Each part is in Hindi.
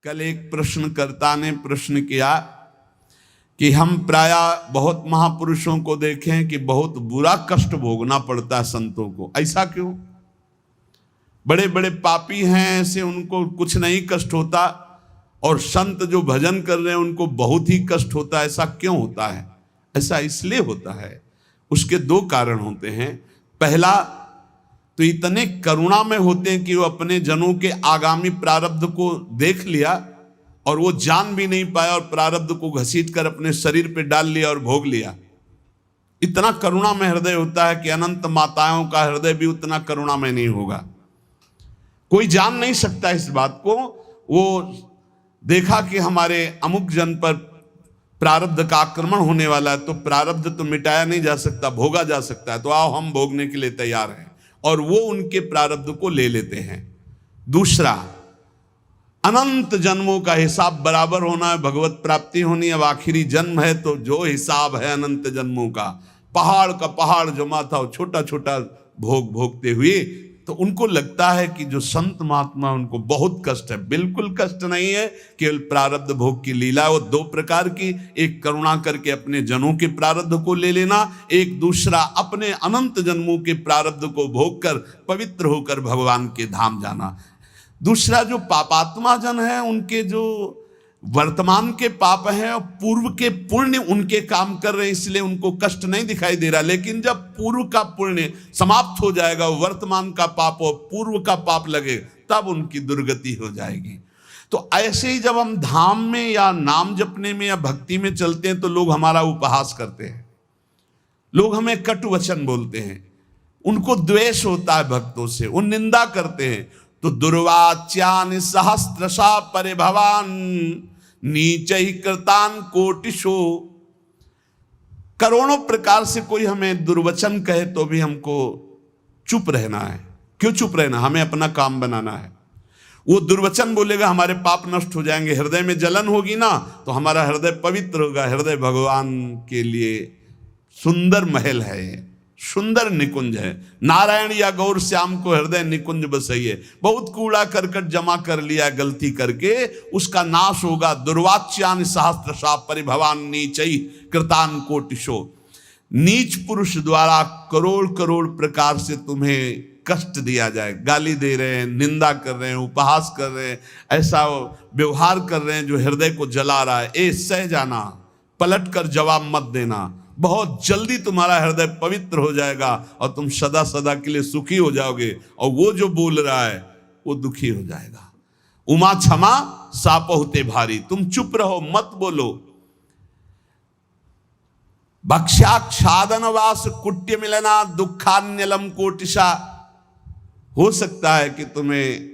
कल एक प्रश्नकर्ता ने प्रश्न किया कि हम प्रायः बहुत महापुरुषों को देखें कि बहुत बुरा कष्ट भोगना पड़ता है संतों को, ऐसा क्यों? बड़े बड़े पापी हैं ऐसे, उनको कुछ नहीं कष्ट होता, और संत जो भजन कर रहे हैं उनको बहुत ही कष्ट होता है, ऐसा क्यों होता है? ऐसा इसलिए होता है, उसके दो कारण होते हैं। पहला तो इतने करुणा में होते हैं कि वो अपने जनों के आगामी प्रारब्ध को देख लिया और वो जान भी नहीं पाया और प्रारब्ध को घसीट कर अपने शरीर पे डाल लिया और भोग लिया। इतना करुणा में हृदय होता है कि अनंत माताओं का हृदय भी उतना करुणा में नहीं होगा। कोई जान नहीं सकता इस बात को। वो देखा कि हमारे अमुक जन पर प्रारब्ध का आक्रमण होने वाला है, तो प्रारब्ध तो मिटाया नहीं जा सकता, भोगा जा सकता है, तो आओ हम भोगने के लिए तैयार हैं, और वो उनके प्रारब्ध को ले लेते हैं। दूसरा, अनंत जन्मों का हिसाब बराबर होना है, भगवत प्राप्ति होनी है। अब आखिरी जन्म है तो जो हिसाब है अनंत जन्मों का, पहाड़ का पहाड़ जमा था, छोटा छोटा भोग भोगते हुए, तो उनको लगता है कि जो संत महात्मा उनको बहुत कष्ट है। बिल्कुल कष्ट नहीं है, केवल प्रारब्ध भोग की लीला। वो दो प्रकार की, एक करुणा करके अपने जनों के प्रारब्ध को ले लेना, एक दूसरा अपने अनंत जन्मों के प्रारब्ध को भोग कर पवित्र होकर भगवान के धाम जाना। दूसरा, जो पापात्मा जन है उनके जो वर्तमान के पाप हैं और पूर्व के पुण्य उनके काम कर रहे हैं, इसलिए उनको कष्ट नहीं दिखाई दे रहा। लेकिन जब पूर्व का पुण्य समाप्त हो जाएगा, वर्तमान का पाप और पूर्व का पाप लगे, तब उनकी दुर्गति हो जाएगी। तो ऐसे ही जब हम धाम में या नाम जपने में या भक्ति में चलते हैं तो लोग हमारा उपहास करते हैं, लोग हमें कटु वचन बोलते हैं, उनको द्वेष होता है भक्तों से, वो निंदा करते हैं। तो दुर्वाच्यानि सहस्त्रशा परिभवान नीचैः कृतान कोटिशो। करोड़ों प्रकार से कोई हमें दुर्वचन कहे तो भी हमको चुप रहना है। क्यों चुप रहना? हमें अपना काम बनाना है। वो दुर्वचन बोलेगा, हमारे पाप नष्ट हो जाएंगे, हृदय में जलन होगी ना, तो हमारा हृदय पवित्र होगा। हृदय भगवान के लिए सुंदर महल है, सुंदर निकुंज है। नारायण या गौर श्याम को हृदय निकुंज बसइए। बहुत कूड़ा करकट जमा कर लिया गलती करके, उसका नाश होगा। दुर्वाच्यानि सहस्त्रशा परिभवान नीचैः कृतान कोटिशो। नीच पुरुष द्वारा करोड़ करोड़ प्रकार से तुम्हें कष्ट दिया जाए, गाली दे रहे हैं, निंदा कर रहे हैं, उपहास कर रहे हैं, ऐसा व्यवहार कर रहे हैं जो हृदय को जला रहा है। ए सह जाना, पलट कर जवाब मत देना, बहुत जल्दी तुम्हारा हृदय पवित्र हो जाएगा और तुम सदा सदा के लिए सुखी हो जाओगे, और वो जो बोल रहा है वो दुखी हो जाएगा। उमा क्षमा साप होते भारी। तुम चुप रहो, मत बोलो। भक्ष्याक्षादन वास कुट्य मिलना दुखान्यलम कोटिशा। हो सकता है कि तुम्हें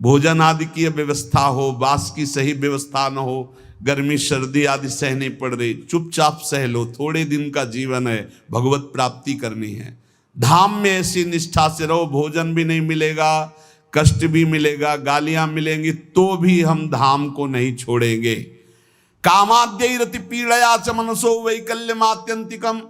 भोजन आदि की व्यवस्था हो, वास की सही व्यवस्था न हो, गर्मी सर्दी आदि सहनी पड़ रही, चुपचाप सह लो। थोड़े दिन का जीवन है, भगवत प्राप्ति करनी है। धाम में ऐसी निष्ठा से रहो, भोजन भी नहीं मिलेगा, कष्ट भी मिलेगा, गालियां मिलेंगी, तो भी हम धाम को नहीं छोड़ेंगे। कामाद्यैरति पीड़या च मनसो वैकल्यमात्यंतिकम।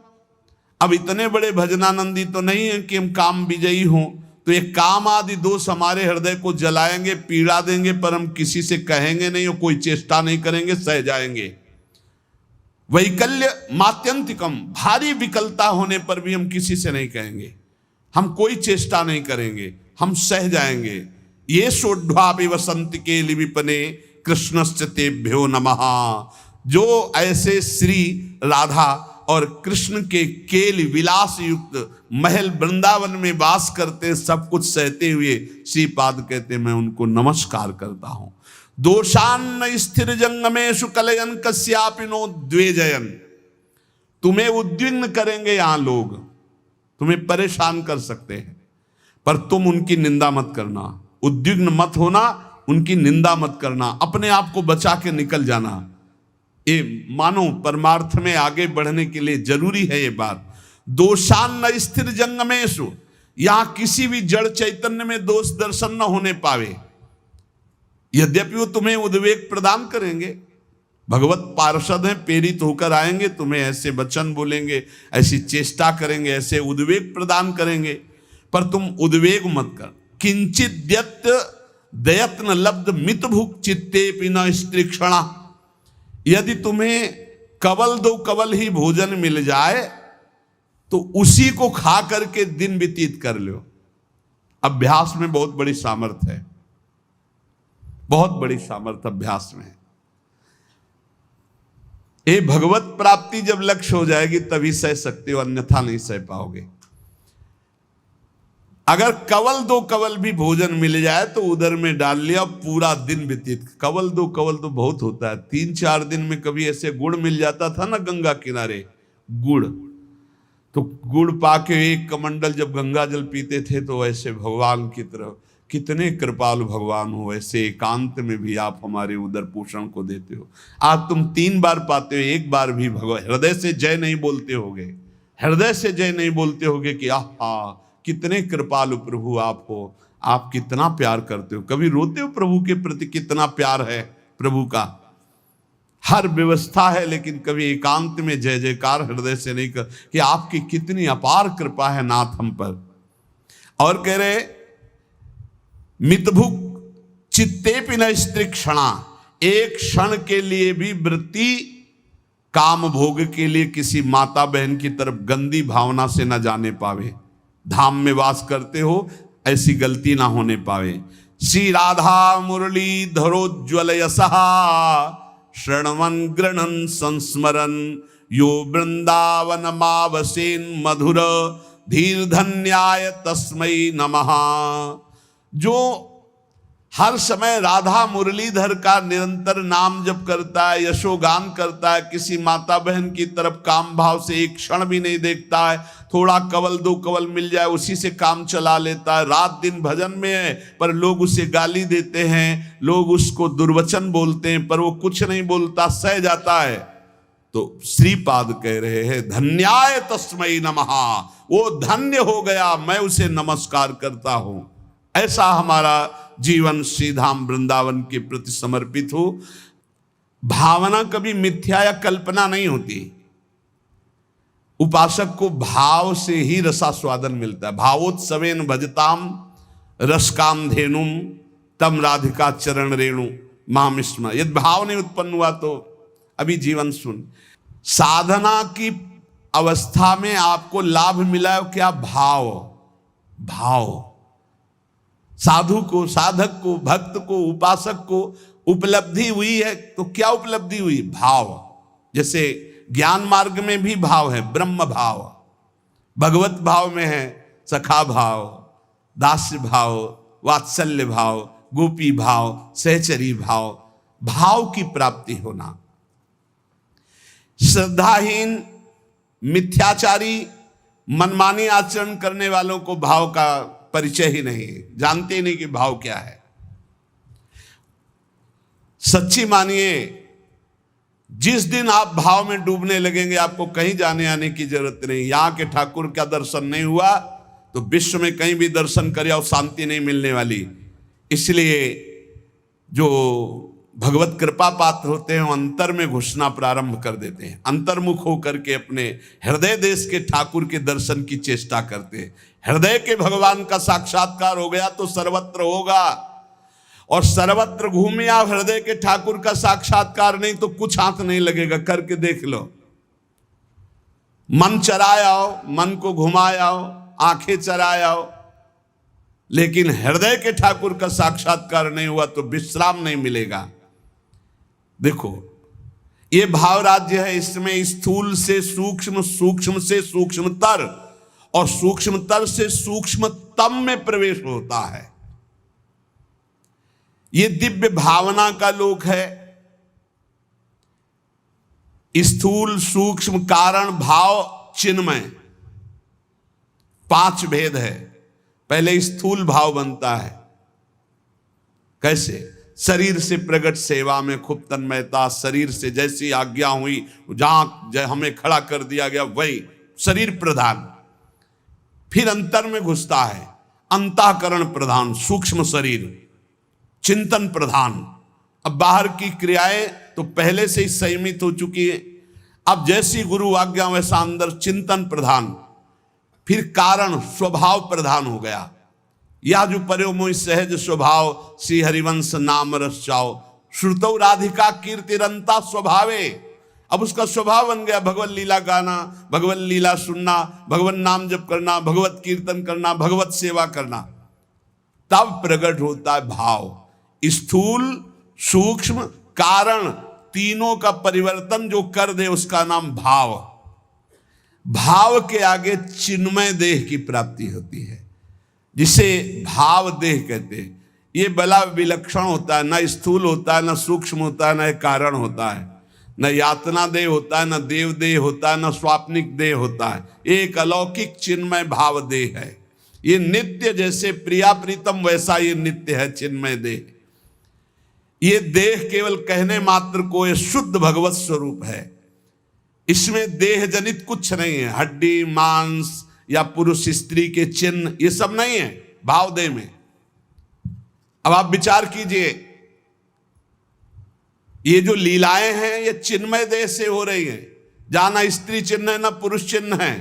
अब इतने बड़े भजनानंदी तो नहीं है कि हम काम विजयी हों, तो ये काम आदि दोष हमारे हृदय को जलाएंगे, पीड़ा देंगे, पर हम किसी से कहेंगे नहीं और कोई चेष्टा नहीं करेंगे, सह जाएंगे। वैकल्य मात्यंतिकम, भारी विकलता होने पर भी हम किसी से नहीं कहेंगे, हम कोई चेष्टा नहीं करेंगे, हम सह जाएंगे। ये सोढ़्वापि वसंत के लिविपने कृष्णश्च तेभ्यो नमः। जो ऐसे श्री राधा और कृष्ण के केल विलास युक्त महल वृंदावन में वास करते, सब कुछ सहते हुए श्रीपाद कहते मैं उनको नमस्कार करता हूं। दोषान्न स्थिर जंगमेषु कलयन कस्यापि नो द्वेजयन। तुम्हें उद्विग्न करेंगे यहां लोग, तुम्हें परेशान कर सकते हैं, पर तुम उनकी निंदा मत करना, उद्विग्न मत होना, उनकी निंदा मत करना, अपने आप को बचा के निकल जाना। ये मानो परमार्थ में आगे बढ़ने के लिए जरूरी है ये बात। दोषान्न स्थिर जंगमेषु, यहां किसी भी जड़ चैतन्य में दोष दर्शन न होने पावे। यद्यपि वो तुम्हें उद्वेग प्रदान करेंगे, भगवत पार्षद हैं, प्रेरित होकर आएंगे, तुम्हें ऐसे वचन बोलेंगे, ऐसी चेष्टा करेंगे, ऐसे उद्वेग प्रदान करेंगे, पर तुम उद्वेग मत कर। किंचिद्यत् दयत्न लब्ध मित भुक चित्ते पिन स्त्रीक्षणा। यदि तुम्हें कवल दो कवल ही भोजन मिल जाए तो उसी को खा करके दिन व्यतीत कर लो। अभ्यास में बहुत बड़ी सामर्थ्य है, बहुत बड़ी सामर्थ्य अभ्यास में है। ये भगवत प्राप्ति जब लक्ष्य हो जाएगी तभी सह सकते हो, अन्यथा नहीं सह पाओगे। अगर कवल दो कवल भी भोजन मिल जाए तो उधर में डाल लिया, पूरा दिन व्यतीत। कवल दो कवल तो बहुत होता है, 3-4 दिन में कभी ऐसे गुड़ मिल जाता था ना गंगा किनारे, गुड़, तो गुड़ पाके एक कमंडल जब गंगा जल पीते थे तो ऐसे भगवान की तरफ, कितने कृपालु भगवान हो, ऐसे एकांत में भी आप हमारे उदर पोषण को देते हो। आज तुम 3 बार पाते हो, 1 बार भी भगवान हृदय से जय नहीं बोलते होगे, हृदय से जय नहीं बोलते होगे कि आहा कितने कृपालु प्रभु आप हो, आप कितना प्यार करते हो। कभी रोते हो प्रभु के प्रति, कितना प्यार है प्रभु का। हर व्यवस्था है लेकिन कभी एकांत में जय जयकार हृदय से नहीं कर कि आपकी कितनी अपार कृपा है नाथ हम पर। और कह रहे मितभुक चित्ते पिन स्त्री क्षणा, एक क्षण के लिए भी वृत्ति काम भोग के लिए किसी माता बहन की तरफ गंदी भावना से न जाने पावे। धाम में वास करते हो ऐसी गलती ना होने पावे। श्री राधा मुरली धरोज्वल यशहा शरणवन गृणन संस्मरन यो वृंदावन मावसेन मधुर धीर धन्याय तस्मै नमः। जो हर समय राधा मुरलीधर का निरंतर नाम जप करता है, यशोगान करता है, किसी माता बहन की तरफ काम भाव से एक क्षण भी नहीं देखता है, थोड़ा कवल दो कवल मिल जाए उसी से काम चला लेता है, रात दिन भजन में है पर लोग उसे गाली देते हैं, लोग उसको दुर्वचन बोलते हैं पर वो कुछ नहीं बोलता, सह जाता है। तो श्रीपाद कह रहे हैं धन्याय तस्मै नमः, वो धन्य हो गया, मैं उसे नमस्कार करता हूं। ऐसा हमारा जीवन श्रीधाम वृंदावन के प्रति समर्पित हो। भावना कभी मिथ्या या कल्पना नहीं होती। उपासक को भाव से ही रसास्वादन मिलता है। भावोत्सवेन भजताम रसकाम धेनुम तम राधिका चरण रेणु माम स्म। यदि भाव नहीं उत्पन्न हुआ तो अभी जीवन सुन। साधना की अवस्था में आपको लाभ मिला है क्या? भाव। भाव साधु को, साधक को, भक्त को, उपासक को उपलब्धि हुई है तो क्या उपलब्धि हुई? भाव। जैसे ज्ञान मार्ग में भी भाव है, ब्रह्म भाव, भगवत भाव में है सखा भाव, दास्य भाव, वात्सल्य भाव, गोपी भाव, सहचरी भाव, भाव की प्राप्ति होना। श्रद्धाहीन, मिथ्याचारी, मनमानी आचरण करने वालों को भाव का परिचय ही नहीं, जानते ही नहीं कि भाव क्या है। सच्ची मानिए, जिस दिन आप भाव में डूबने लगेंगे आपको कहीं जाने आने की जरूरत नहीं। यहां के ठाकुर का दर्शन नहीं हुआ तो विश्व में कहीं भी दर्शन करे और शांति नहीं मिलने वाली। इसलिए जो भगवत कृपा पात्र होते हैं वो अंतर में घुसना प्रारंभ कर देते हैं, अंतर्मुख होकर के अपने हृदय देश के ठाकुर के दर्शन की चेष्टा करते हैं। हृदय के भगवान का साक्षात्कार हो गया तो सर्वत्र होगा, और सर्वत्र घूमे आप हृदय के ठाकुर का साक्षात्कार नहीं तो कुछ हाथ नहीं लगेगा। करके देख लो, मन चराए आओ, मन को घुमाए आओ, आंखें चराए आओ, लेकिन हृदय के ठाकुर का साक्षात्कार नहीं हुआ तो विश्राम नहीं मिलेगा। देखो ये भाव राज्य है, इसमें स्थूल से सूक्ष्म, सूक्ष्म से सूक्ष्मतर और सूक्ष्मतर से सूक्ष्मतम में प्रवेश होता है। ये दिव्य भावना का लोक है। स्थूल, सूक्ष्म, कारण, भाव, चिन्मय, 5 भेद है। पहले स्थूल भाव बनता है। कैसे? शरीर से प्रकट सेवा में खूब तन्मयता, शरीर से जैसी आज्ञा हुई जहां हमें खड़ा कर दिया गया वही शरीर प्रधान। फिर अंतर में घुसता है, अंतःकरण प्रधान, सूक्ष्म शरीर, चिंतन प्रधान। अब बाहर की क्रियाएं तो पहले से ही संयमित हो चुकी है, अब जैसी गुरु आज्ञा वैसा अंदर चिंतन प्रधान। फिर कारण स्वभाव प्रधान हो गया। या जो पर्यो मोहि सहज स्वभाव, श्री हरिवंश नाम रस चाओ, श्रुतौ राधिका कीर्तिरंता स्वभावे। अब उसका स्वभाव बन गया भगवत लीला गाना, भगवत लीला सुनना, भगवत नाम जप करना, भगवत कीर्तन करना, भगवत सेवा करना। तब प्रकट होता है भाव। स्थूल सूक्ष्म कारण तीनों का परिवर्तन जो कर दे उसका नाम भाव। भाव के आगे चिन्मय देह की प्राप्ति होती है, जिसे भाव देह कहते हैं। ये बड़ा विलक्षण होता है, न स्थूल होता है, न सूक्ष्म होता है, न कारण होता है, न यातना देह होता है, न देव देह होता है, न स्वाप्निक देह होता है। एक अलौकिक चिन्मय भाव देह है। ये नित्य, जैसे प्रिया प्रीतम वैसा ये नित्य है चिन्मय देह। ये देह केवल कहने मात्र को ये शुद्ध भगवत स्वरूप है। इसमें देह जनित कुछ नहीं है, हड्डी मांस या पुरुष स्त्री के चिन्ह ये सब नहीं है भाव देह में। अब आप विचार कीजिए, ये जो लीलाएं हैं ये चिन्मय देह से हो रही हैं, जहां ना स्त्री चिन्ह है, ना पुरुष चिन्ह है,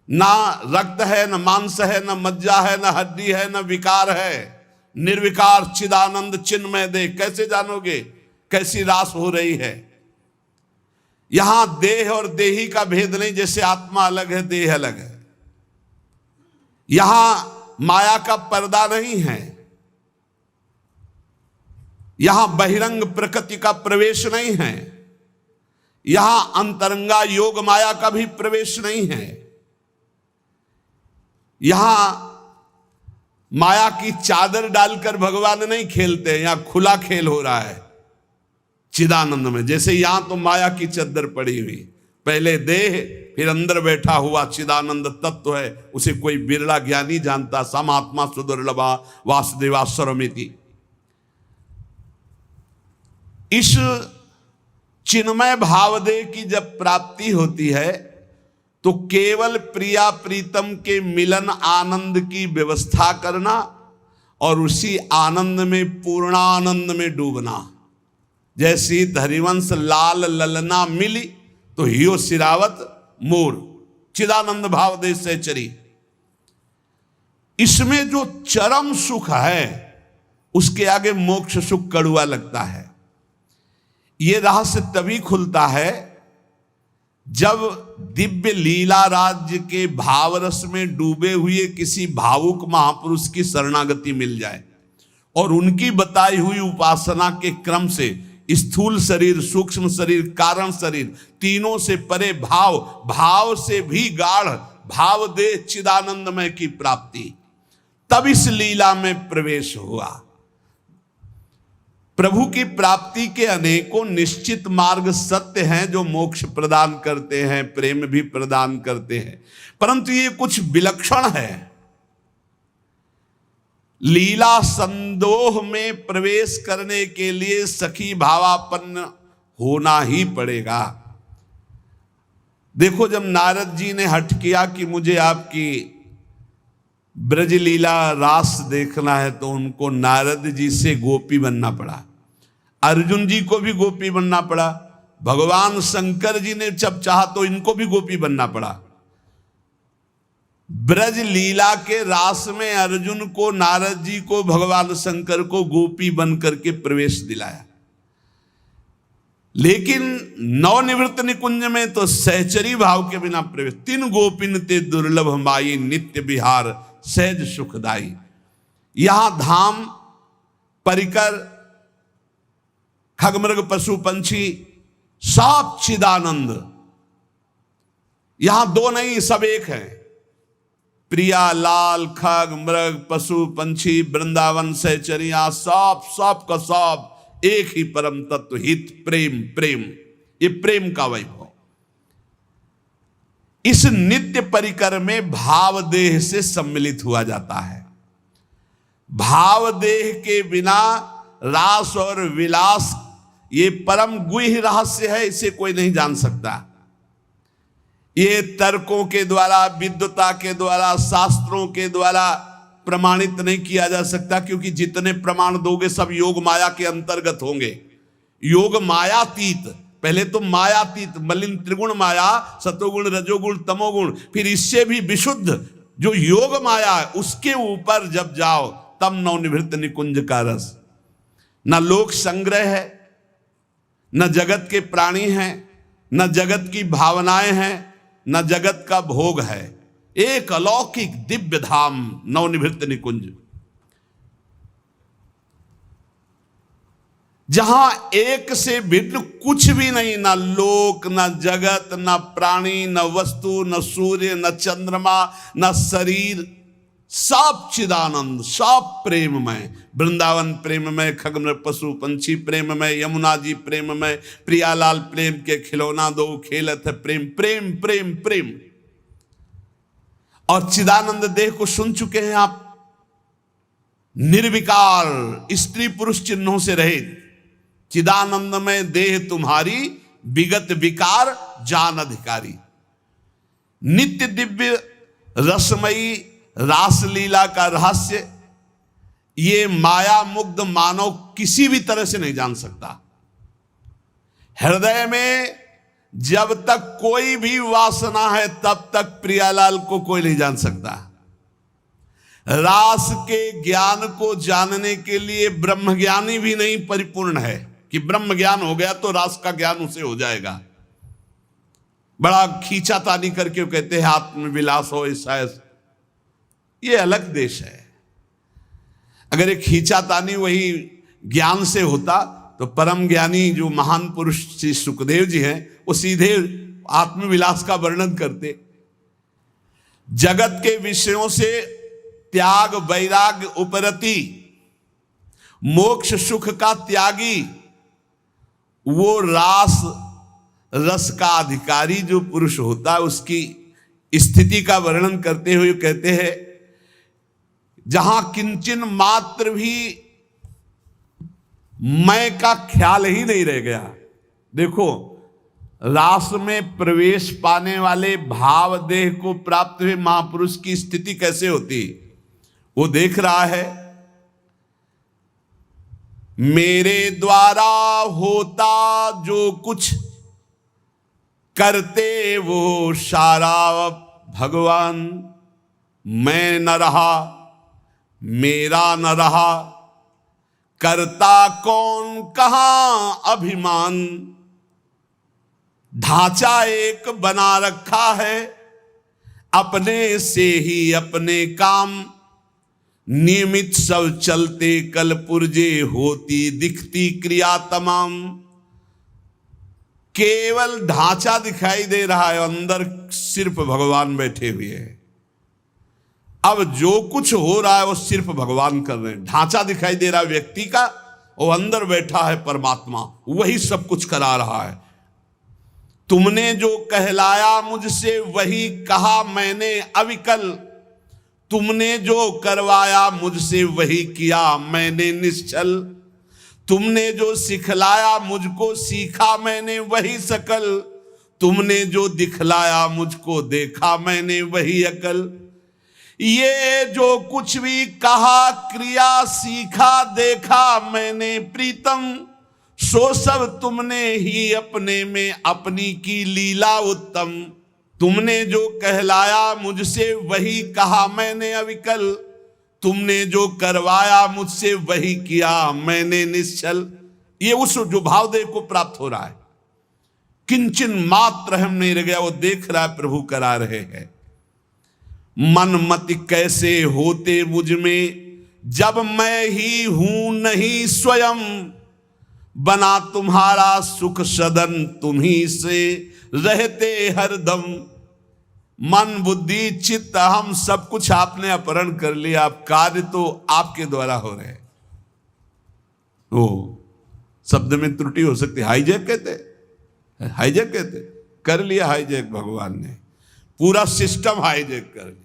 ना रक्त है, ना मांस है, ना मज्जा है, ना हड्डी है, ना विकार है। निर्विकार चिदानंद चिन्मय देह। कैसे जानोगे कैसी रास हो रही है? यहां देह और देही का भेद नहीं, जैसे आत्मा अलग है देह अलग है। यहां माया का पर्दा नहीं है, यहां बहिरंग प्रकृति का प्रवेश नहीं है, यहां अंतरंगा योग माया का भी प्रवेश नहीं है। यहां माया की चादर डालकर भगवान नहीं खेलते, यहां खुला खेल हो रहा है चिदानंद में। जैसे यहां तो माया की चादर पड़ी हुई, पहले देह फिर अंदर बैठा हुआ चिदानंद तत्व है, उसे कोई बिरला ज्ञानी जानता। समात्मा सुदुर्लभा वासुदेवा सर्वमिति। इस चिन्मय भावदेह की जब प्राप्ति होती है तो केवल प्रिया प्रीतम के मिलन आनंद की व्यवस्था करना और उसी आनंद में पूर्णानंद में डूबना। जैसी हरिवंश लाल ललना मिली तो हियो सिरावत मोर, चिदानंद भावदेह से चरी। इसमें जो चरम सुख है उसके आगे मोक्ष सुख कड़ुआ लगता है। यह रहस्य तभी खुलता है जब दिव्य लीला राज्य के भावरस में डूबे हुए किसी भावुक महापुरुष की शरणागति मिल जाए और उनकी बताई हुई उपासना के क्रम से स्थूल शरीर, सूक्ष्म शरीर, कारण शरीर तीनों से परे भाव, भाव से भी गाढ़ भाव दे चिदानंदमय की प्राप्ति, तब इस लीला में प्रवेश हुआ। प्रभु की प्राप्ति के अनेकों निश्चित मार्ग सत्य हैं जो मोक्ष प्रदान करते हैं, प्रेम भी प्रदान करते हैं, परंतु ये कुछ विलक्षण है। लीला संदोह में प्रवेश करने के लिए सखी भावापन्न होना ही पड़ेगा। देखो, जब नारद जी ने हठ किया कि मुझे आपकी ब्रज लीला रास देखना है, तो उनको नारद जी से गोपी बनना पड़ा। अर्जुन जी को भी गोपी बनना पड़ा। भगवान शंकर जी ने जब चाहा तो इनको भी गोपी बनना पड़ा। ब्रज लीला के रास में अर्जुन को, नारद जी को, भगवान शंकर को गोपी बन करके प्रवेश दिलाया। लेकिन नवनिवृत्त निकुंज में तो सहचरी भाव के बिना प्रवेश। तीन गोपिन ते दुर्लभ माई, नित्य विहार सहज सुखदाई। यहां धाम परिकर खगमृग पशु पंछी सब चिदानंद, यहां दो नहीं सब एक है। प्रिया लाल खग मृग पशु पंछी वृंदावन सहचरिया सब का सब एक ही परम तत्व हित प्रेम। प्रेम, ये प्रेम का वैभव। इस नित्य परिकर में भाव देह से सम्मिलित हुआ जाता है। भाव देह के बिना रास और विलास ये परम गुह्य रहस्य है, इसे कोई नहीं जान सकता। ये तर्कों के द्वारा, विद्वता के द्वारा, शास्त्रों के द्वारा प्रमाणित नहीं किया जा सकता, क्योंकि जितने प्रमाण दोगे सब योग माया के अंतर्गत होंगे। योग मायातीत, पहले तो मायातीत मलिन त्रिगुण माया, सतोगुण रजोगुण तमोगुण, फिर इससे भी विशुद्ध जो योग माया है उसके ऊपर जब जाओ तब नवनिवृत्त निकुंज का रस। न लोक संग्रह है, न जगत के प्राणी हैं, न जगत की भावनाएं हैं, न जगत का भोग है। एक अलौकिक दिव्य धाम नवनिवृत्त निकुंज, जहां एक से भिन्न कुछ भी नहीं, ना लोक, ना जगत, ना प्राणी, न वस्तु, न सूर्य, न चंद्रमा, न शरीर, सब चिदानंद, सब प्रेममय। वृंदावन प्रेममय, खगन पशु पंछी प्रेममय, यमुना जी प्रेममय, प्रियालाल प्रेम के खिलौना दो खेलत है प्रेम, प्रेम प्रेम प्रेम। और चिदानंद देह को सुन चुके हैं आप, निर्विकार, स्त्री पुरुष चिन्हों से रहित, चिदानंद में देह तुम्हारी, विगत विकार जान अधिकारी। नित्य दिव्य रसमयी रासलीला का रहस्य ये माया मुग्ध मानव किसी भी तरह से नहीं जान सकता। हृदय में जब तक कोई भी वासना है तब तक प्रियालाल को कोई नहीं जान सकता। रास के ज्ञान को जानने के लिए ब्रह्मज्ञानी भी नहीं परिपूर्ण है कि ब्रह्म ज्ञान हो गया तो रास का ज्ञान उसे हो जाएगा। बड़ा खींचातानी करके वो कहते हैं आत्मविलास हो ऐसा, ये अलग देश है। अगर एक खींचातानी वही ज्ञान से होता तो परम ज्ञानी जो महान पुरुष श्री सुखदेव जी हैं वो सीधे आत्मविलास का वर्णन करते। जगत के विषयों से त्याग वैराग्य उपरति, मोक्ष सुख का त्यागी, वो रास रस का अधिकारी जो पुरुष होता है उसकी स्थिति का वर्णन करते हुए कहते हैं जहां किंचन मात्र भी मैं का ख्याल ही नहीं रह गया। देखो, रास में प्रवेश पाने वाले भाव देह को प्राप्त हुए महापुरुष की स्थिति कैसे होती, वो देख रहा है मेरे द्वारा होता जो कुछ करते वो सारा भगवान, मैं न रहा मेरा न रहा, करता कौन कहां अभिमान, ढांचा एक बना रखा है अपने से ही अपने काम, नियमित सब चलते कल पुर्जे होती दिखती क्रिया तमाम। केवल ढांचा दिखाई दे रहा है, अंदर सिर्फ भगवान बैठे हुए हैं। अब जो कुछ हो रहा है वो सिर्फ भगवान कर रहे हैं। ढांचा दिखाई दे रहा है व्यक्ति का, वो अंदर बैठा है परमात्मा, वही सब कुछ करा रहा है। तुमने जो कहलाया मुझसे वही कहा मैंने अविकल, तुमने जो करवाया मुझसे वही किया मैंने निश्चल, तुमने जो सिखलाया मुझको सीखा मैंने वही सकल, तुमने जो दिखलाया मुझको देखा मैंने वही अकल। ये जो कुछ भी कहा क्रिया सीखा देखा मैंने प्रीतम, सो सब तुमने ही अपने में अपनी की लीला उत्तम। तुमने जो कहलाया मुझसे वही कहा मैंने अविकल, तुमने जो करवाया मुझसे वही किया मैंने निश्चल। ये उस जो भावदेव को प्राप्त हो रहा है, किंचन मात्र हम नहीं रह गया, वो देख रहा है प्रभु करा रहे हैं। मन मति कैसे होते मुझ में जब मैं ही हूं नहीं स्वयं, बना तुम्हारा सुख सदन तुम्ही से रहते हरदम। मन बुद्धि चित्त हम सब कुछ आपने अपहरण कर लिया, आप कार्य तो आपके द्वारा हो रहे। ओ शब्द में त्रुटि हो सकती, हाईजैक कहते, हाईजैक कहते, कर लिया हाईजैक भगवान ने, पूरा सिस्टम हाईजैक कर लिया।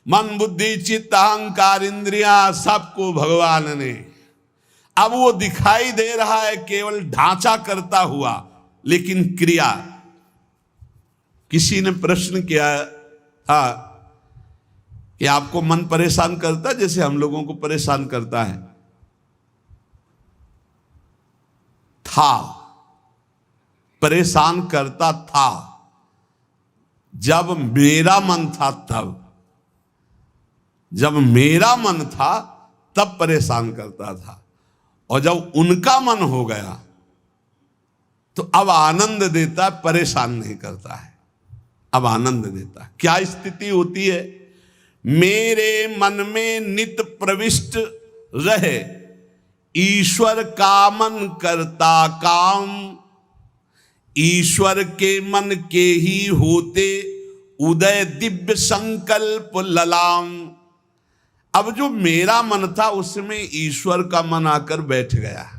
मन बुद्धि चित्त अहंकार इंद्रियां सबको भगवान ने, अब वो दिखाई दे रहा है केवल ढांचा करता हुआ, लेकिन क्रिया। किसी ने प्रश्न किया था कि आपको मन परेशान करता जैसे हम लोगों को परेशान करता है? था, परेशान करता था जब मेरा मन था तब। जब मेरा मन था तब परेशान करता था, और जब उनका मन हो गया तो अब आनंद देता है, परेशान नहीं करता है, अब आनंद देता है। क्या स्थिति होती है? मेरे मन में नित प्रविष्ट रहे, ईश्वर का मन करता काम, ईश्वर के मन के ही होते उदय दिव्य संकल्प ललाम। अब जो मेरा मन था उसमें ईश्वर का मन आकर बैठ गया।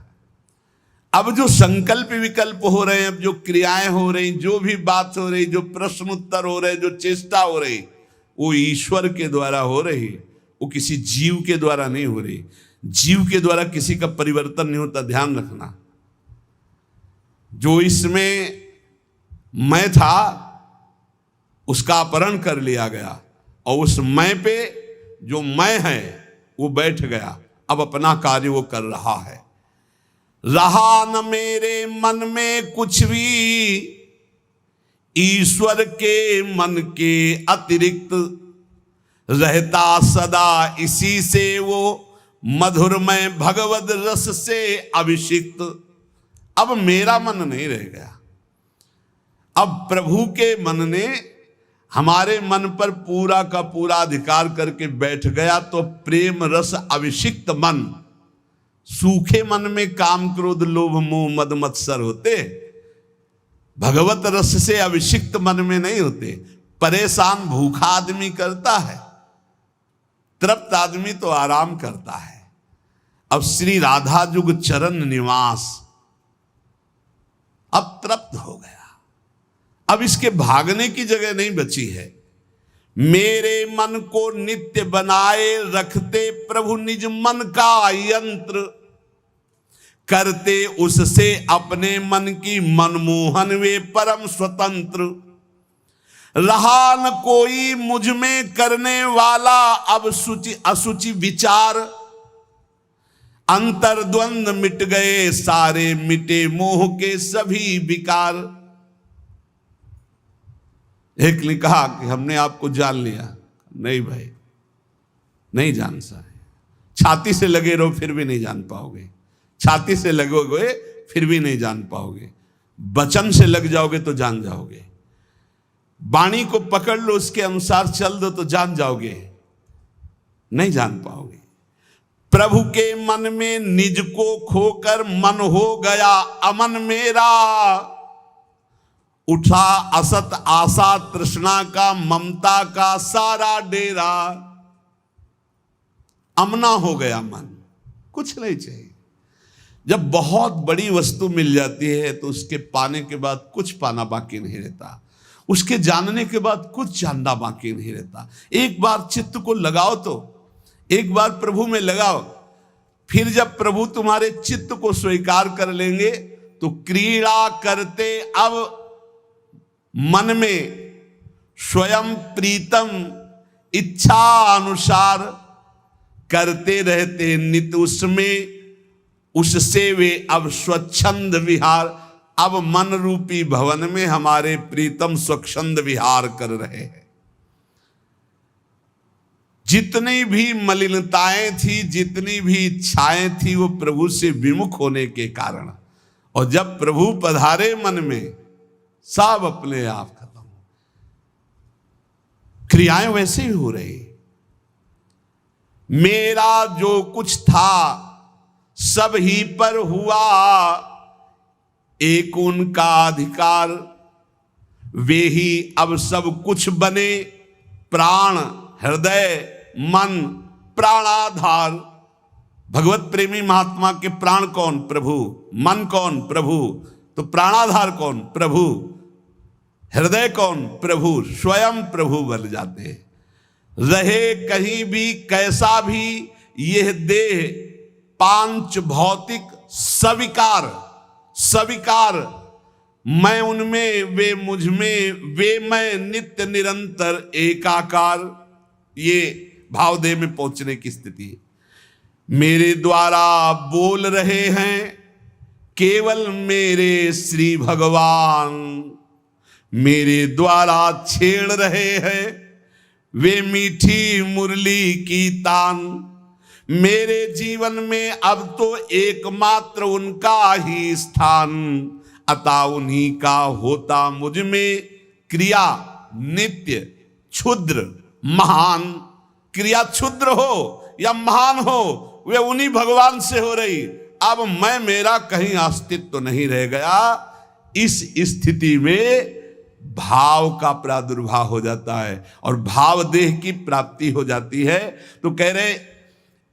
अब जो संकल्प विकल्प हो रहे हैं, अब जो क्रियाएं हो रही, जो भी बात हो रही, जो प्रश्न उत्तर हो रहे, जो चेष्टा हो रही, वो ईश्वर के द्वारा हो रही, वो किसी जीव के द्वारा नहीं हो रही। जीव के द्वारा किसी का परिवर्तन नहीं होता, ध्यान रखना। जो इसमें मैं था उसका अपहरण कर लिया गया, और उस मैं पे जो मैं है वो बैठ गया, अब अपना कार्य वो कर रहा है। रहा न मेरे मन में कुछ भी, ईश्वर के मन के अतिरिक्त, रहता सदा इसी से वो मधुरमय भगवद रस से अभिषिक्त। अब मेरा मन नहीं रह गया, अब प्रभु के मन ने हमारे मन पर पूरा का पूरा अधिकार करके बैठ गया। तो प्रेम रस अभिषिक्त मन, सूखे मन में काम क्रोध लोभ मोह मद मत्सर होते, भगवत रस से अभिषिक्त मन में नहीं होते। परेशान भूखा आदमी करता है, तृप्त आदमी तो आराम करता है। अब श्री राधा जुग चरण निवास, अब तृप्त हो गया, अब इसके भागने की जगह नहीं बची है। मेरे मन को नित्य बनाए रखते प्रभु निज मन का यंत्र, करते उससे अपने मन की मनमोहन वे परम स्वतंत्र। रहा न कोई मुझ में करने वाला अब शुचि अशुचि विचार, अंतर्द्वंद मिट गए सारे, मिटे मोह के सभी विकार। एक ने कहा कि हमने आपको जान लिया। नहीं भाई, नहीं जान सा। छाती से लगे रहो फिर भी नहीं जान पाओगे, छाती से लगोगे फिर भी नहीं जान पाओगे, वचन से लग जाओगे तो जान जाओगे, वाणी को पकड़ लो उसके अनुसार चल दो तो जान जाओगे, नहीं जान पाओगे। प्रभु के मन में निज को खोकर मन हो गया अमन मेरा, उठा असत आशा तृष्णा का ममता का सारा डेरा। अमना हो गया मन, कुछ नहीं चाहिए। जब बहुत बड़ी वस्तु मिल जाती है तो उसके पाने के बाद कुछ पाना बाकी नहीं रहता, उसके जानने के बाद कुछ जानना बाकी नहीं रहता। एक बार चित्त को लगाओ, तो एक बार प्रभु में लगाओ, फिर जब प्रभु तुम्हारे चित्त को स्वीकार कर लेंगे तो क्रीड़ा करते अब मन में स्वयं प्रीतम इच्छा अनुसार, करते रहते नित उसमें उससे वे अब स्वच्छंद विहार। अब मन रूपी भवन में हमारे प्रीतम स्वच्छंद विहार कर रहे हैं। जितनी भी मलिनताएं थी, जितनी भी इच्छाएं थी, वो प्रभु से विमुख होने के कारण, और जब प्रभु पधारे मन में सब अपने आप खत्म। क्रियाएं वैसे ही हो रही। मेरा जो कुछ था सब ही पर हुआ, एक उनका अधिकार, वे ही अब सब कुछ बने। प्राण हृदय मन प्राणाधार। भगवत प्रेमी महात्मा के प्राण कौन? प्रभु। मन कौन? प्रभु। तो प्राणाधार कौन? प्रभु। हृदय कौन? प्रभु। स्वयं प्रभु बन जाते। रहे कहीं भी कैसा भी यह देह पांच भौतिक सविकार, सविकार, मैं उनमें वे मुझ में, वे मैं नित्य निरंतर एकाकार। ये भावदेह में पहुंचने की स्थिति है। मेरे द्वारा बोल रहे हैं केवल मेरे श्री भगवान, मेरे द्वारा छेड़ रहे हैं वे मीठी मुरली की तान, मेरे जीवन में अब तो एकमात्र उनका ही स्थान, अतः उन्हीं का होता मुझ में क्रिया नित्य क्षुद्र महान। क्रिया क्षुद्र हो या महान हो, वे उन्हीं भगवान से हो रही। अब मैं मेरा कहीं अस्तित्व नहीं रह गया। इस स्थिति में भाव का प्रादुर्भाव हो जाता है और भाव देह की प्राप्ति हो जाती है। तो कह रहे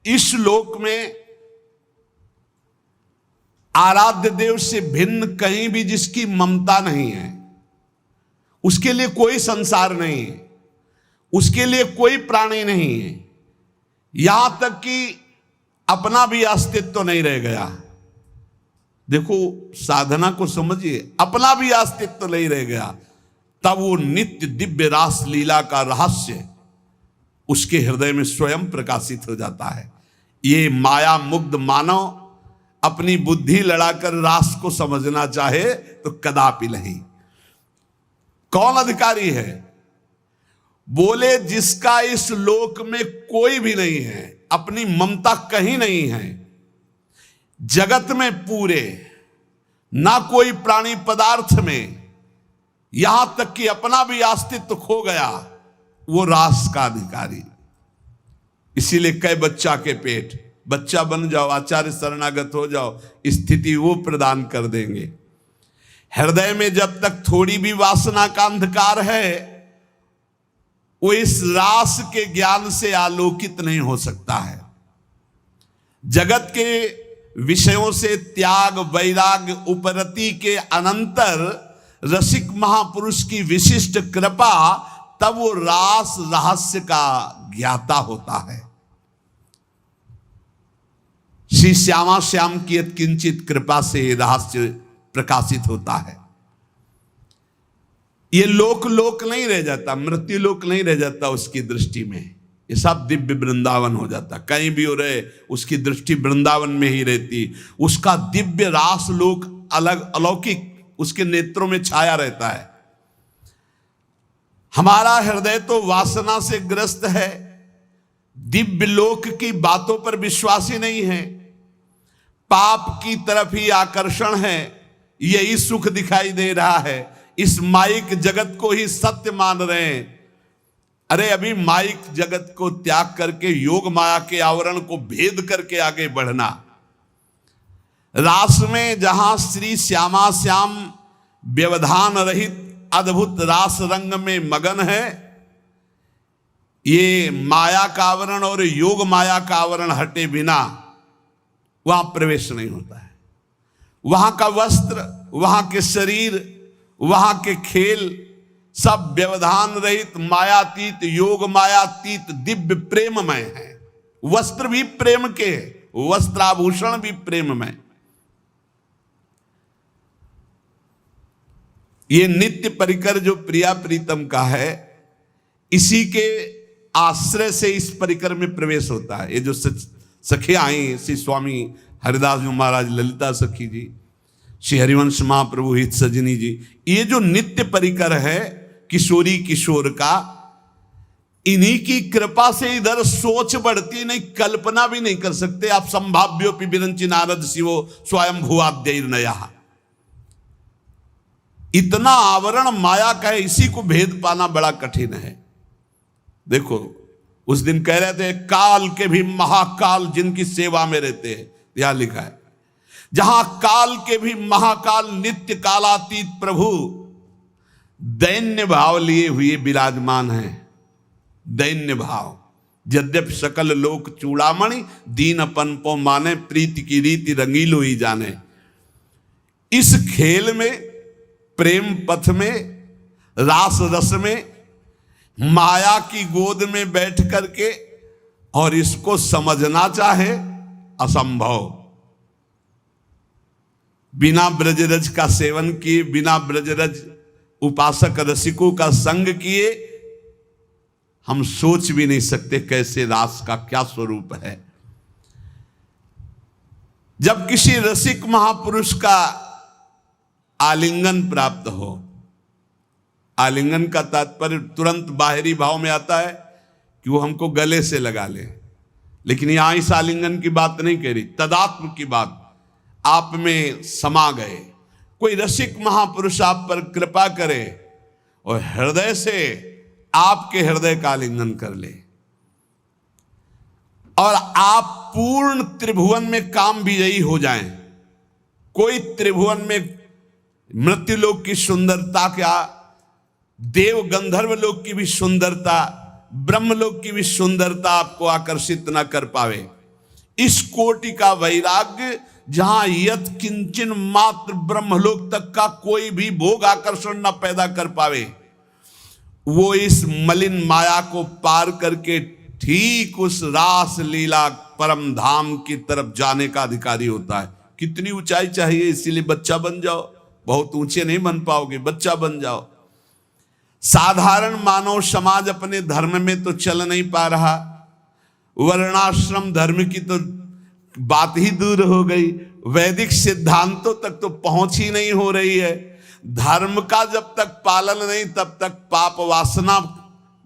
इस लोक में आराध्य देव से भिन्न कहीं भी जिसकी ममता नहीं है, उसके लिए कोई संसार नहीं है, उसके लिए कोई प्राणी नहीं है, यहां तक कि अपना भी अस्तित्व नहीं रह गया। देखो साधना को समझिए, अपना भी अस्तित्व नहीं रह गया, तब वो नित्य दिव्य रास लीला का रहस्य उसके हृदय में स्वयं प्रकाशित हो जाता है। ये माया मुग्ध मानव अपनी बुद्धि लड़ाकर रास को समझना चाहे तो कदापि नहीं। कौन अधिकारी है? बोले जिसका इस लोक में कोई भी नहीं है, अपनी ममता कहीं नहीं है, जगत में पूरे ना कोई प्राणी पदार्थ में, यहां तक कि अपना भी अस्तित्व खो गया, वो रास का अधिकारी। इसीलिए कई बच्चा के पेट, बच्चा बन जाओ, आचार्य शरणागत हो जाओ, स्थिति वो प्रदान कर देंगे। हृदय में जब तक थोड़ी भी वासना का अंधकार है, वो इस रास के ज्ञान से आलोकित नहीं हो सकता है। जगत के विषयों से त्याग वैराग्य उपरति के अनंतर रसिक महापुरुष की विशिष्ट कृपा, तब वो रास रहस्य का ज्ञाता होता है। श्री श्यामा श्याम की किंचित कृपा से रहस्य प्रकाशित होता है। ये लोक नहीं रह जाता, मृत्यु लोक नहीं रह जाता उसकी दृष्टि में, ये सब दिव्य वृंदावन हो जाता। कहीं भी हो रहे उसकी दृष्टि वृंदावन में ही रहती। उसका दिव्य रास लोक अलग अलौकिक उसके नेत्रों में छाया रहता है। हमारा हृदय तो वासना से ग्रस्त है, दिव्य लोक की बातों पर विश्वास ही नहीं है, पाप की तरफ ही आकर्षण है, यही सुख दिखाई दे रहा है, इस माइक जगत को ही सत्य मान रहे हैं। अरे अभी माइक जगत को त्याग करके योग माया के आवरण को भेद करके आगे बढ़ना। रास में जहां श्री श्यामा श्याम व्यवधान रहित अद्भुत रास रंग में मगन है, ये माया का आवरण और योग माया का आवरण हटे बिना वहां प्रवेश नहीं होता है। वहां का वस्त्र, वहां के शरीर, वहां के खेल सब व्यवधान रहित मायातीत योग मायातीत दिव्य प्रेममय है। वस्त्र भी प्रेम के, वस्त्राभूषण भी प्रेममय। ये नित्य परिकर जो प्रिया प्रीतम का है, इसी के आश्रय से इस परिकर में प्रवेश होता है। ये जो सखियां आई, श्री स्वामी हरिदास जी महाराज, ललिता सखी जी, श्री हरिवंश महाप्रभु हित सजनी जी, ये जो नित्य परिकर है किशोरी किशोर का, इन्हीं की कृपा से इधर सोच बढ़ती नहीं, कल्पना भी नहीं कर सकते आप। संभाव्योपि विरंचि नारद शिवो स्वयं भुवाद्यैर नया। इतना आवरण माया का है, इसी को भेद पाना बड़ा कठिन है। देखो उस दिन कह रहे थे काल के भी महाकाल जिनकी सेवा में रहते हैं, यहां लिखा है जहां काल के भी महाकाल नित्य कालातीत प्रभु दैन्य भाव लिए हुए विराजमान हैं। दैन्य भाव, यद्यपि सकल लोक चूड़ामणि दीनपन पो माने, प्रीति की रीति रंगीलो ही जाने। इस खेल में, प्रेम पथ में, रास रस में, माया की गोद में बैठ करके और इसको समझना चाहे असंभव। बिना ब्रजरज का सेवन किए, बिना ब्रजरज उपासक रसिकों का संग किए, हम सोच भी नहीं सकते कैसे रास का क्या स्वरूप है। जब किसी रसिक महापुरुष का आलिंगन प्राप्त हो, आलिंगन का तात्पर्य तुरंत बाहरी भाव में आता है, कि वो हमको गले से लगा ले, लेकिन यहां इस आलिंगन की बात नहीं कह रही, तदात्म की बात। आप में समा गए, कोई रसिक महापुरुष आप पर कृपा करे और हृदय से आपके हृदय का आलिंगन कर ले, और आप पूर्ण त्रिभुवन में काम विजयी हो जाएं। कोई त्रिभुवन में मृत्युलोक की सुंदरता, क्या देव गंधर्व लोक की भी सुंदरता, ब्रह्मलोक की भी सुंदरता आपको आकर्षित न कर पावे। इस कोटि का वैराग्य जहां यत किंचन मात्र ब्रह्मलोक तक का कोई भी भोग आकर्षण न पैदा कर पावे, वो इस मलिन माया को पार करके ठीक उस रास लीला परम धाम की तरफ जाने का अधिकारी होता है। कितनी ऊंचाई चाहिए, इसीलिए बच्चा बन जाओ। बहुत ऊंचे नहीं बन पाओगे, बच्चा बन जाओ। साधारण मानव समाज अपने धर्म में तो चल नहीं पा रहा, वर्णाश्रम धर्म की तो बात ही दूर हो गई, वैदिक सिद्धांतों तक तो पहुंच ही नहीं हो रही है। धर्म का जब तक पालन नहीं, तब तक पाप वासना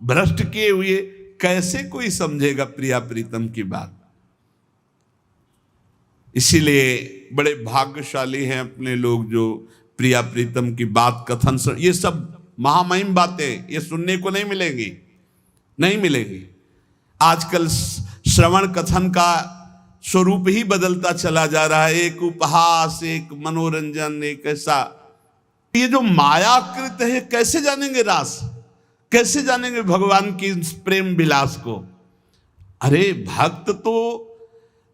भ्रष्ट किए हुए कैसे कोई समझेगा प्रिया प्रीतम की बात। इसीलिए बड़े भाग्यशाली हैं अपने लोग जो प्रिया प्रीतम की बात कथन सुन। ये सब महामहिम बातें ये सुनने को नहीं मिलेंगी, नहीं मिलेगी। आजकल श्रवण कथन का स्वरूप ही बदलता चला जा रहा है, एक उपहास, एक मनोरंजन, एक ऐसा। ये जो मायाकृत है, कैसे जानेंगे रास, कैसे जानेंगे भगवान की प्रेम विलास को। अरे भक्त तो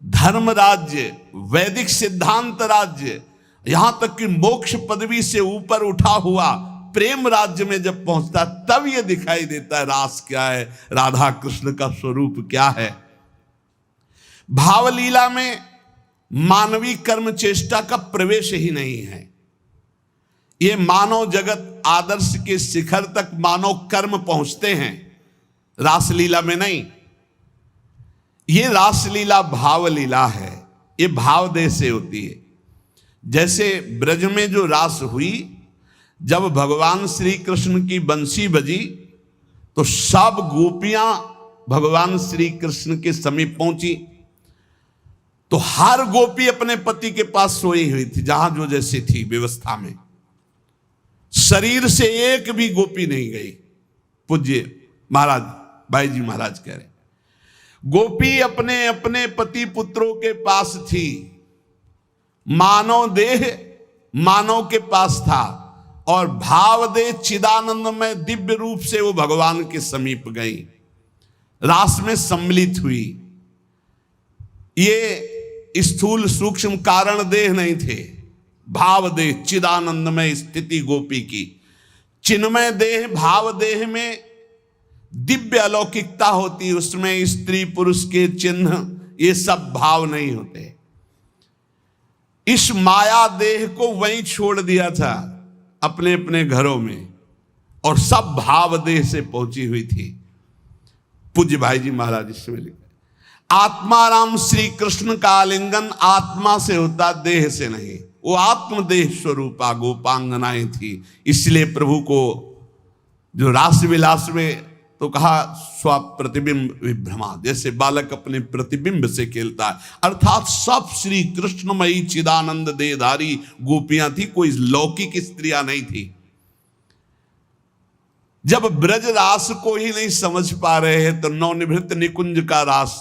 धर्म राज्य, वैदिक सिद्धांत राज्य, यहां तक कि मोक्ष पदवी से ऊपर उठा हुआ प्रेम राज्य में जब पहुंचता, तब यह दिखाई देता है रास क्या है, राधा कृष्ण का स्वरूप क्या है। भावलीला में मानवीय कर्म चेष्टा का प्रवेश ही नहीं है। ये मानव जगत आदर्श के शिखर तक मानव कर्म पहुंचते हैं, रासलीला में नहीं। ये रासलीला भावलीला है, ये भाव देह से होती है। जैसे ब्रज में जो रास हुई, जब भगवान श्री कृष्ण की बंसी बजी तो सब गोपियां भगवान श्री कृष्ण के समीप पहुंची, तो हर गोपी अपने पति के पास सोई हुई थी, जहां जो जैसी थी व्यवस्था में। शरीर से एक भी गोपी नहीं गई। पूज्य महाराज भाई जी महाराज कह रहे, गोपी अपने अपने पति पुत्रों के पास थी, मानव देह मानव के पास था, और भाव देह चिदानंद में दिव्य रूप से वो भगवान के समीप गई, रास में सम्मिलित हुई। ये स्थूल सूक्ष्म कारण देह नहीं थे, भाव देह चिदानंद में स्थिति गोपी की। चिन्मय देह भाव देह में दिव्य अलौकिकता होती, उसमें स्त्री पुरुष के चिन्ह ये सब भाव नहीं होते। इस माया देह को वहीं छोड़ दिया था अपने अपने घरों में, और सब भाव देह से पहुंची हुई थी। पूज्य भाई जी महाराज इसमें लिखे, आत्माराम श्री कृष्ण का आलिंगन आत्मा से होता, देह से नहीं। वो आत्मदेह स्वरूपा गोपांगनाएं थी। इसलिए प्रभु को जो रास विलास में तो कहा स्वप्रतिबिंब विभ्रमा, जैसे बालक अपने प्रतिबिंब से खेलता है, अर्थात सब श्री कृष्णमयी चिदानंद देहधारी गोपियां थी, कोई लौकिक स्त्रियां नहीं थी। जब ब्रज रास को ही नहीं समझ पा रहे हैं तो नवनिभृत निकुंज का रास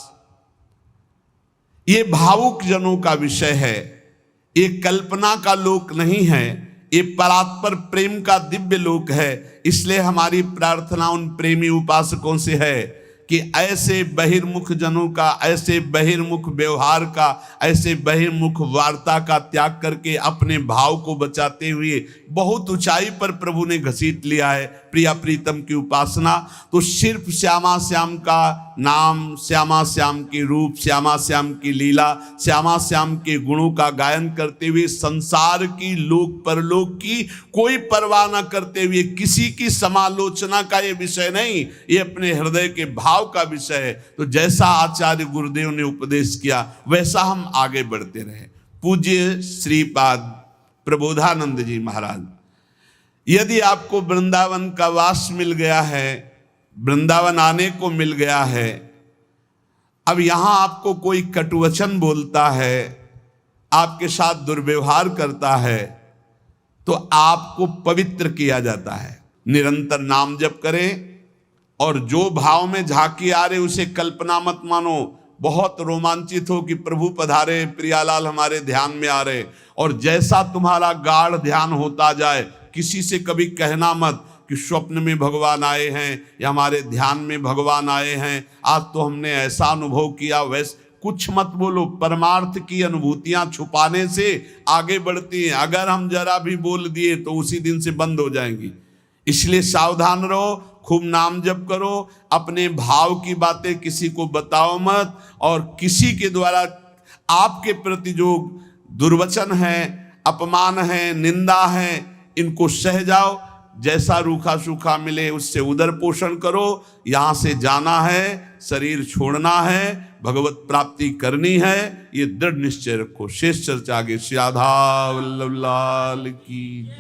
ये भावुक जनों का विषय है, ये कल्पना का लोक नहीं है, ये परात्पर प्रेम का दिव्य लोक है। इसलिए हमारी प्रार्थना उन प्रेमी उपासकों से है कि ऐसे बहिर्मुख जनों का, ऐसे बहिर्मुख व्यवहार का, ऐसे बहिर्मुख वार्ता का त्याग करके अपने भाव को बचाते हुए बहुत ऊंचाई पर प्रभु ने घसीट लिया है प्रिया प्रीतम की उपासना। तो सिर्फ श्यामा श्याम का नाम, श्यामा श्याम के रूप, श्यामा श्याम की लीला, श्यामा श्याम के गुणों का गायन करते हुए संसार की लोक परलोक की कोई परवाह न करते हुए, किसी की समालोचना का ये विषय नहीं, ये अपने हृदय के भाव का विषय है। तो जैसा आचार्य गुरुदेव ने उपदेश किया वैसा हम आगे बढ़ते रहे। पूज्य श्रीपाद प्रबोधानंद जी महाराज, यदि आपको वृंदावन का वास मिल गया है, वृंदावन आने को मिल गया है। अब यहां आपको कोई कटुवचन बोलता है, आपके साथ दुर्व्यवहार करता है, तो आपको पवित्र किया जाता है। निरंतर नाम जप करें और जो भाव में झांकी आ रहे उसे कल्पना मत मानो। बहुत रोमांचित हो कि प्रभु पधारे, प्रियालाल हमारे ध्यान में आ रहे, और जैसा तुम्हारा गाढ़ ध्यान होता जाए, किसी से कभी कहना मत कि स्वप्न में भगवान आए हैं या हमारे ध्यान में भगवान आए हैं, आज तो हमने ऐसा अनुभव किया, वैसे कुछ मत बोलो। परमार्थ की अनुभूतियां छुपाने से आगे बढ़ती हैं। अगर हम जरा भी बोल दिए तो उसी दिन से बंद हो जाएंगी। इसलिए सावधान रहो, खूब नाम जप करो, अपने भाव की बातें किसी को बताओ मत, और किसी के द्वारा आपके प्रति जो दुर्वचन है, अपमान है, निंदा है, इनको सह जाओ। जैसा रूखा सूखा मिले उससे उदर पोषण करो। यहाँ से जाना है, शरीर छोड़ना है, भगवत प्राप्ति करनी है, ये दृढ़ निश्चय रखो। शेष चर्चा आगे। श्री राधा वल्लभ लाल की।